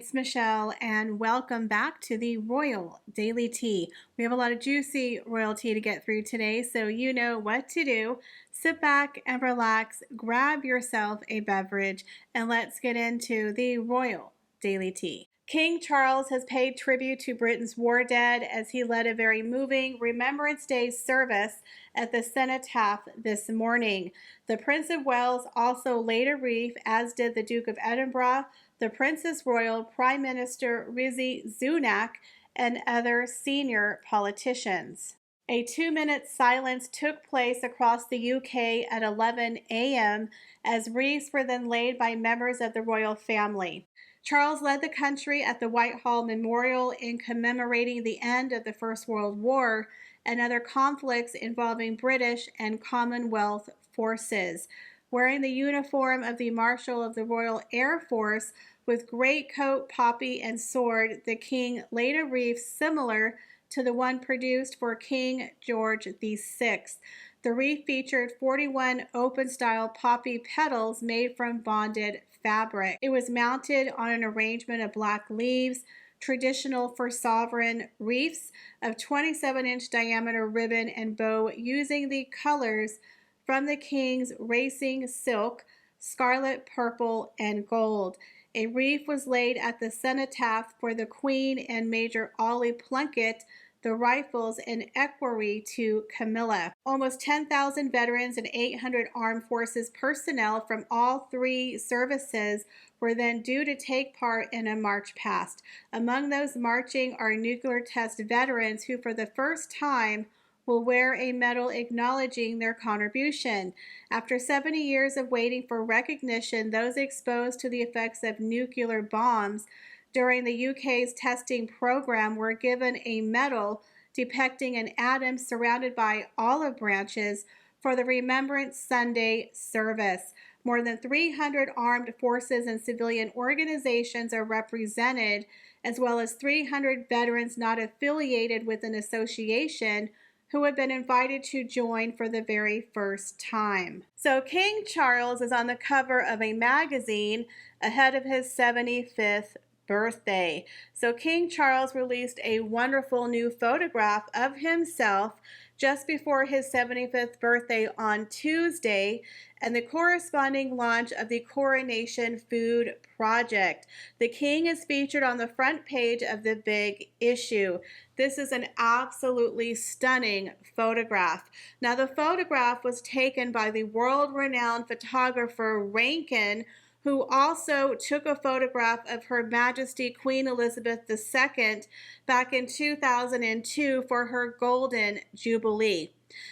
it's Michelle, and welcome back to the Royal Daily Tea. We have a lot of juicy royal tea to get through today, so you know what to do. Sit back and relax, grab yourself a beverage, and let's get into the Royal Daily Tea. King Charles has paid tribute to Britain's war dead as he led a very moving Remembrance Day service at the Cenotaph this morning. The Prince of Wales also laid a wreath, as did the Duke of Edinburgh, the Princess Royal, Prime Minister Rishi Sunak, and other senior politicians. A 2-minute silence took place across the UK at 11 a.m. as wreaths were then laid by members of the royal family. Charles led the country at the Whitehall Memorial in commemorating the end of the First World War and other conflicts involving British and Commonwealth forces. Wearing the uniform of the Marshal of the Royal Air Force with greatcoat, poppy, and sword, the king laid a wreath similar to the one produced for King George VI. The wreath featured 41 open-style poppy petals made from bonded fabric. It was mounted on an arrangement of black leaves, traditional for sovereign wreaths, of 27-inch diameter ribbon and bow using the colors from the king's racing silk, scarlet, purple, and gold. A wreath was laid at the cenotaph for the Queen and Major Ollie Plunkett, the rifles and equerry to Camilla. Almost 10,000 veterans and 800 armed forces personnel from all three services were then due to take part in a march past. Among those marching are nuclear test veterans who for the first time will wear a medal acknowledging their contribution. After 70 years of waiting for recognition, those exposed to the effects of nuclear bombs during the UK's testing program were given a medal depicting an atom surrounded by olive branches for the Remembrance Sunday service. More than 300 armed forces and civilian organizations are represented, as well as 300 veterans not affiliated with an association who have been invited to join for the very first time. So King Charles is on the cover of a magazine ahead of his 75th birthday. So King Charles released a wonderful new photograph of himself just before his 75th birthday on Tuesday, and the corresponding launch of the Coronation Food Project. The king is featured on the front page of the big issue. This is an absolutely stunning photograph. Now, the photograph was taken by the world-renowned photographer Rankin, who also took a photograph of Her Majesty Queen Elizabeth II back in 2002 for her Golden Jubilee.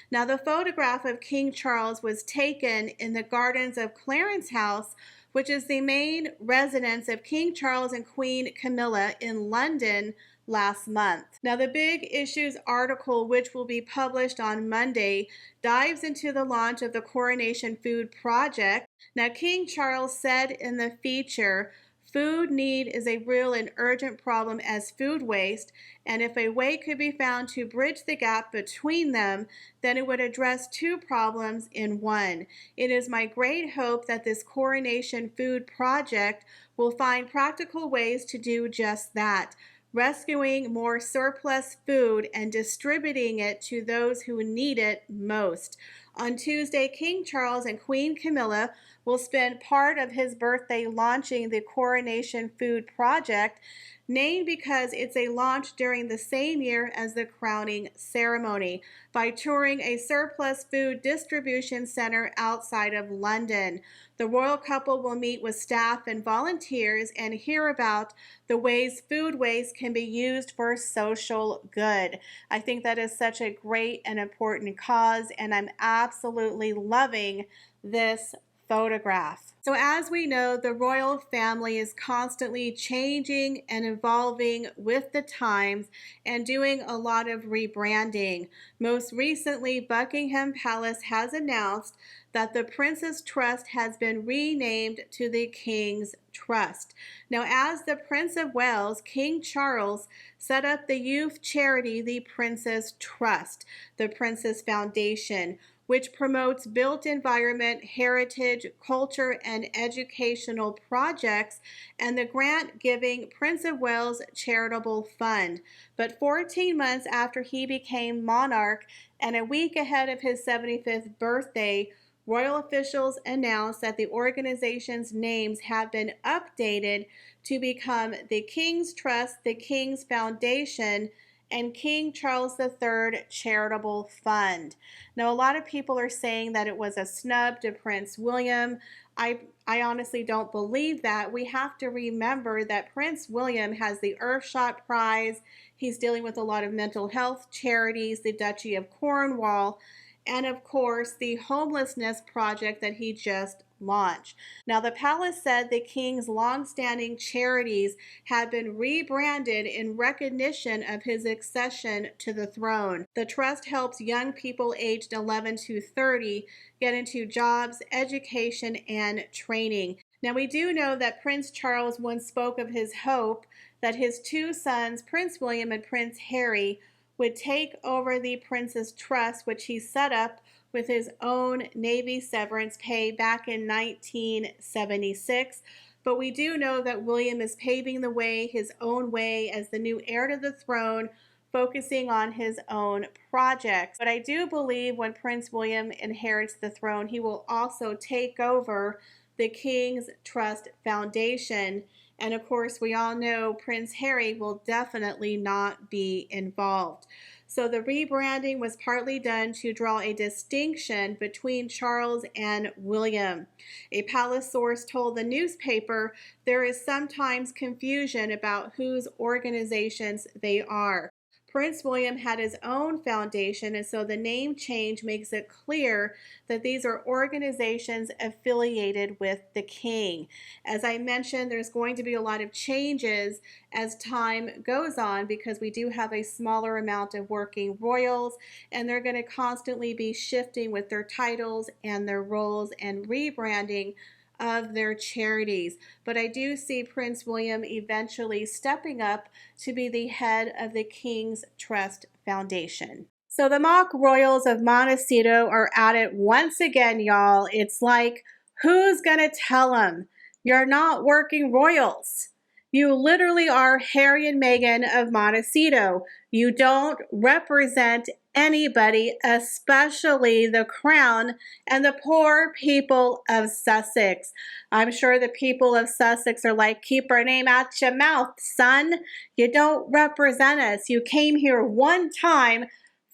Now, the photograph of King Charles was taken in the gardens of Clarence House, which is the main residence of King Charles and Queen Camilla in London last month. Now, the Big Issues article, which will be published on Monday, dives into the launch of the Coronation Food Project. Now, King Charles said in the feature, "Food need is a real and urgent problem as food waste, and if a way could be found to bridge the gap between them, then it would address two problems in one. It is my great hope that this Coronation Food Project will find practical ways to do just that, rescuing more surplus food and distributing it to those who need it most." On Tuesday, King Charles and Queen Camilla will spend part of his birthday launching the Coronation Food Project, named because it's a launch during the same year as the crowning ceremony, by touring a surplus food distribution center outside of London. The royal couple will meet with staff and volunteers and hear about the ways food waste can be used for social good. I think that is such a great and important cause, and I'm absolutely loving this photograph. So as we know, the royal family is constantly changing and evolving with the times and doing a lot of rebranding. Most recently, Buckingham Palace has announced that the Prince's Trust has been renamed to the King's Trust. Now, as the Prince of Wales, King Charles set up the youth charity, the Prince's Trust, the Prince's Foundation, which promotes built environment, heritage, culture, and educational projects, and the grant-giving Prince of Wales Charitable Fund. But 14 months after he became monarch and a week ahead of his 75th birthday, royal officials announced that the organization's names have been updated to become the King's Trust, the King's Foundation, and King Charles III Charitable Fund. Now, a lot of people are saying that it was a snub to Prince William. I honestly don't believe that. We have to remember that Prince William has the Earthshot Prize. He's dealing with a lot of mental health charities, the Duchy of Cornwall, and of course the homelessness project that he just launched. Now, the palace said the king's long-standing charities had been rebranded in recognition of his accession to the throne. The trust helps young people aged 11 to 30 get into jobs, education, and training. Now, we do know that Prince Charles once spoke of his hope that his two sons, Prince William and Prince Harry, would take over the Prince's Trust, which he set up with his own Navy severance pay back in 1976. But we do know that William is paving the way his own way as the new heir to the throne, focusing on his own projects. But I do believe when Prince William inherits the throne, he will also take over the King's Trust Foundation. And of course, we all know Prince Harry will definitely not be involved. So the rebranding was partly done to draw a distinction between Charles and William. A palace source told the newspaper there is sometimes confusion about whose organizations they are. Prince William had his own foundation, and so the name change makes it clear that these are organizations affiliated with the king. As I mentioned, there's going to be a lot of changes as time goes on because we do have a smaller amount of working royals, and they're going to constantly be shifting with their titles and their roles and rebranding of their charities. But I do see Prince William eventually stepping up to be the head of the King's Trust Foundation. So the mock royals of Montecito are at it once again, y'all. It's like, who's gonna tell them you're not working royals? You literally are Harry and Meghan of Montecito. You don't represent anybody, especially the crown and the poor people of Sussex. I'm sure the people of Sussex are like, keep our name out your mouth, son. You don't represent us. You came here one time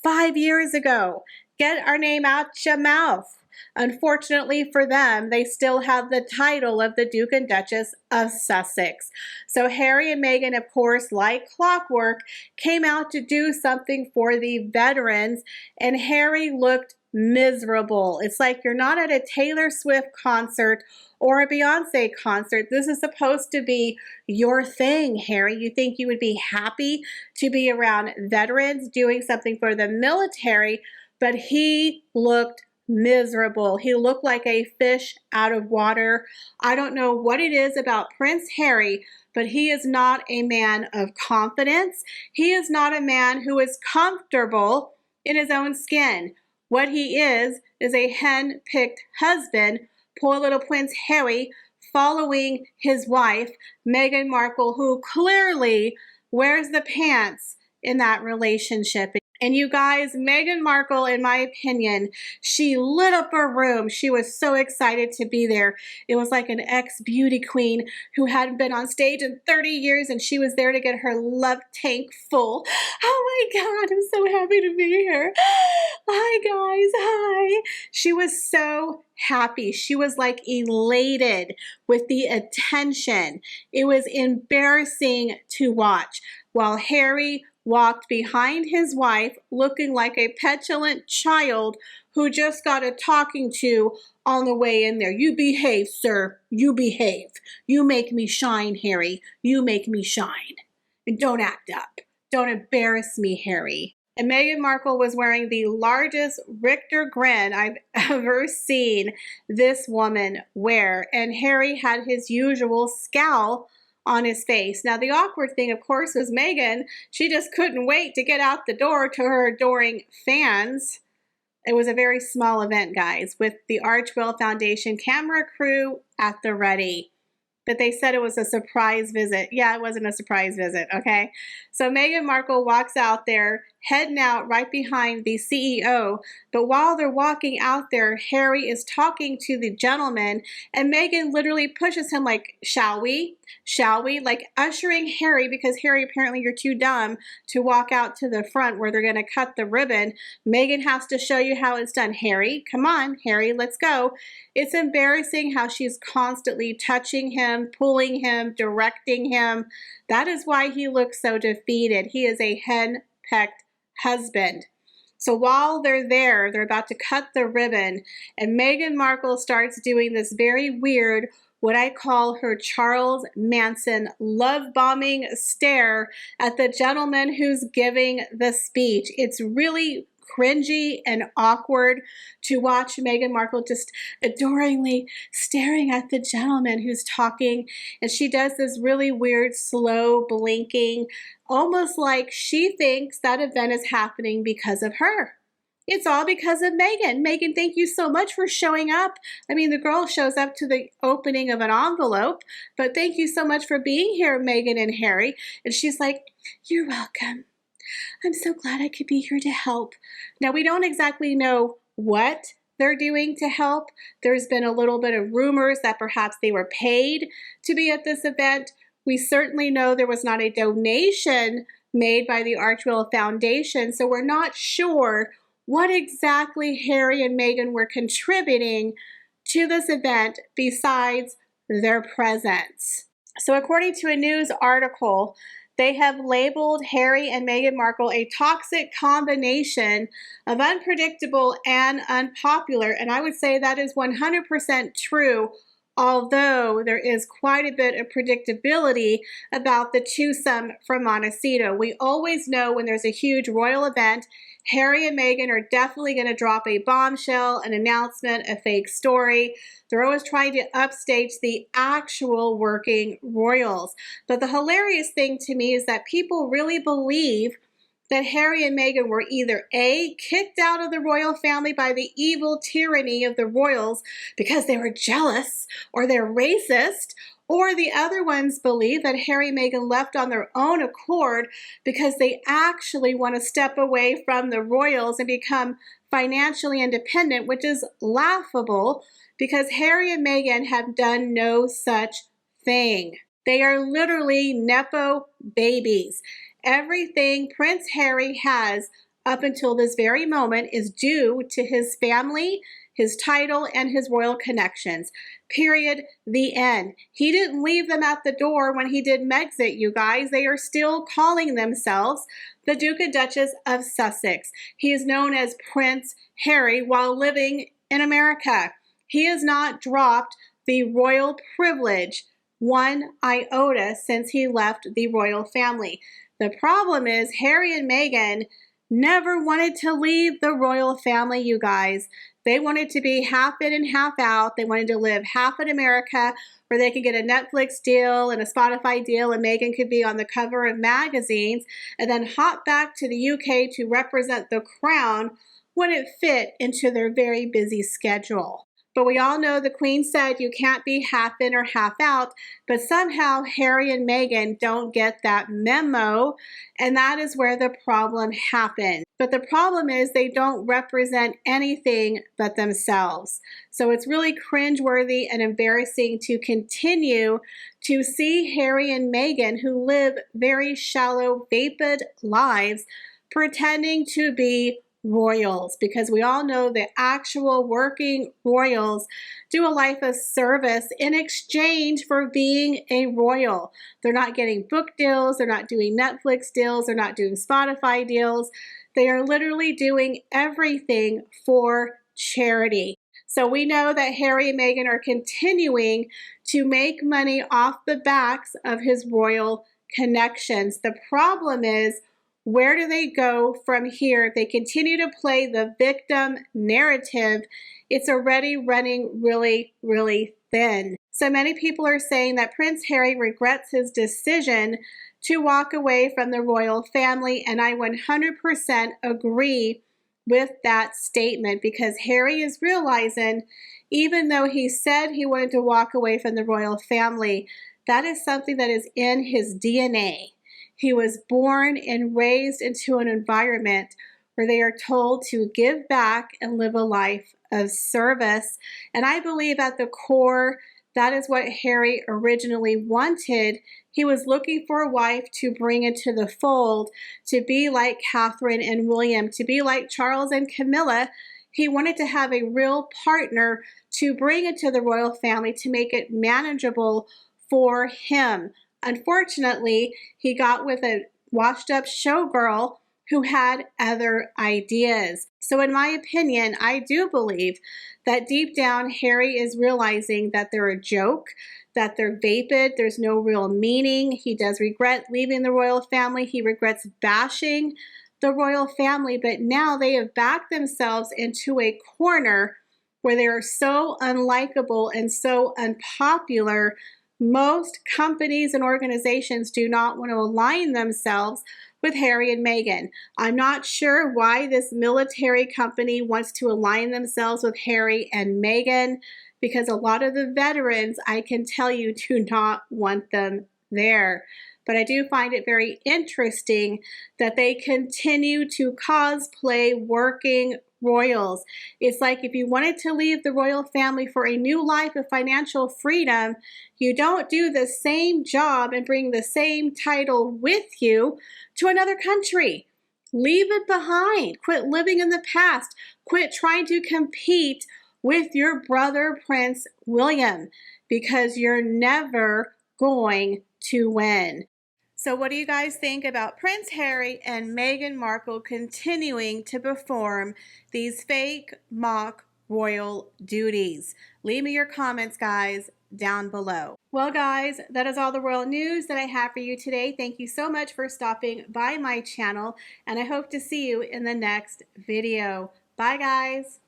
5 years ago. Get our name out your mouth. Unfortunately for them, they still have the title of the Duke and Duchess of Sussex. So Harry and Meghan, of course, like clockwork, came out to do something for the veterans, and Harry looked miserable. It's like you're not at a Taylor Swift concert or a Beyonce concert. This is supposed to be your thing, Harry. You think you would be happy to be around veterans doing something for the military, but he looked miserable. He looked like a fish out of water. I don't know what it is about Prince Harry, but he is not a man of confidence. He is not a man who is comfortable in his own skin. What he is a hen-picked husband. Poor little Prince Harry following his wife, Meghan Markle, who clearly wears the pants in that relationship. And you guys, Meghan Markle, in my opinion, she lit up her room. She was so excited to be there. It was like an ex-beauty queen who hadn't been on stage in 30 years, and she was there to get her love tank full. Oh my God, I'm so happy to be here. Hi guys, hi. She was so happy. She was like elated with the attention. It was embarrassing to watch. While Harry walked behind his wife looking like a petulant child who just got a talking to on the way in there. You behave, sir. You behave. You make me shine, Harry. You make me shine. And don't act up. Don't embarrass me, Harry. And Meghan Markle was wearing the largest Richter grin I've ever seen this woman wear. And Harry had his usual scowl on his face. Now, the awkward thing, of course, was Meghan. She just couldn't wait to get out the door to her adoring fans. It was a very small event, guys, with the Archwell Foundation camera crew at the ready. But they said it was a surprise visit. Yeah, it wasn't a surprise visit, okay? So Meghan Markle walks out there, heading out right behind the CEO. But while they're walking out there, Harry is talking to the gentleman, and Meghan literally pushes him like, shall we? Shall we? Like ushering Harry, because Harry, apparently you're too dumb to walk out to the front where they're going to cut the ribbon. Meghan has to show you how it's done. Harry, come on, Harry, let's go. It's embarrassing how she's constantly touching him, pulling him, directing him. That is why he looks so defeated. He is a hen-pecked husband. So while they're there, they're about to cut the ribbon, and Meghan Markle starts doing this very weird, what I call her Charles Manson love bombing stare at the gentleman who's giving the speech. It's really cringy and awkward to watch Meghan Markle just adoringly staring at the gentleman who's talking, and she does this really weird slow blinking, almost like she thinks that event is happening because of her. It's all because of Meghan. Meghan, thank you so much for showing up. I mean, the girl shows up to the opening of an envelope, but thank you so much for being here, Meghan and Harry. And she's like, you're welcome. I'm so glad I could be here to help. Now, we don't exactly know what they're doing to help. There's been a little bit of rumors that perhaps they were paid to be at this event. We certainly know there was not a donation made by the Archwell Foundation, so we're not sure what exactly Harry and Meghan were contributing to this event besides their presence. So according to a news article, they have labeled Harry and Meghan Markle a toxic combination of unpredictable and unpopular. And I would say that is 100% true, although there is quite a bit of predictability about the twosome from Montecito. We always know when there's a huge royal event, Harry and Meghan are definitely going to drop a bombshell, an announcement, a fake story. They're always trying to upstage the actual working royals. But the hilarious thing to me is that people really believe that Harry and Meghan were either A, kicked out of the royal family by the evil tyranny of the royals because they were jealous or they're racist, or the other ones believe that Harry and Meghan left on their own accord because they actually want to step away from the royals and become financially independent, which is laughable because Harry and Meghan have done no such thing. They are literally Nepo babies. Everything Prince Harry has up until this very moment is due to his family, his title, and his royal connections. Period. The end. He didn't leave them at the door when he did Megxit, you guys. They are still calling themselves the Duke and Duchess of Sussex. He is known as Prince Harry while living in America. He has not dropped the royal privilege one iota since he left the royal family. The problem is Harry and Meghan never wanted to leave the royal family, you guys. They wanted to be half in and half out. They wanted to live half in America where they could get a Netflix deal and a Spotify deal and Meghan could be on the cover of magazines, and then hop back to the UK to represent the crown when it fit into their very busy schedule. But we all know the Queen said you can't be half in or half out, but somehow Harry and Meghan don't get that memo, and that is where the problem happened. But the problem is they don't represent anything but themselves. So it's really cringeworthy and embarrassing to continue to see Harry and Meghan, who live very shallow, vapid lives, pretending to be royals, because we all know the actual working royals do a life of service in exchange for being a royal. They're not getting book deals, they're not doing Netflix deals, they're not doing Spotify deals. They are literally doing everything for charity. So we know that Harry and Meghan are continuing to make money off the backs of his royal connections. The problem is, where do they go from here? If they continue to play the victim narrative, it's already running really, really thin. So many people are saying that Prince Harry regrets his decision to walk away from the royal family, and I 100% agree with that statement, because Harry is realizing, even though he said he wanted to walk away from the royal family, that is something that is in his DNA. He was born and raised into an environment where they are told to give back and live a life of service. And I believe at the core, that is what Harry originally wanted. He was looking for a wife to bring into the fold, to be like Catherine and William, to be like Charles and Camilla. He wanted to have a real partner to bring into the royal family to make it manageable for him. Unfortunately, he got with a washed up showgirl who had other ideas. So in my opinion, I do believe that deep down, Harry is realizing that they're a joke, that they're vapid, there's no real meaning. He does regret leaving the royal family. He regrets bashing the royal family, but now they have backed themselves into a corner where they are so unlikable and so unpopular. Most companies and organizations do not want to align themselves with Harry and Meghan. I'm not sure why this military company wants to align themselves with Harry and Meghan, because a lot of the veterans, I can tell you, do not want them there. But I do find it very interesting that they continue to cosplay working royals. It's like if you wanted to leave the royal family for a new life of financial freedom, you don't do the same job and bring the same title with you to another country. Leave it behind. Quit living in the past. Quit trying to compete with your brother, Prince William, because you're never going to win. So what do you guys think about Prince Harry and Meghan Markle continuing to perform these fake mock royal duties? Leave me your comments, guys, down below. Well, guys, that is all the royal news that I have for you today. Thank you so much for stopping by my channel, and I hope to see you in the next video. Bye, guys.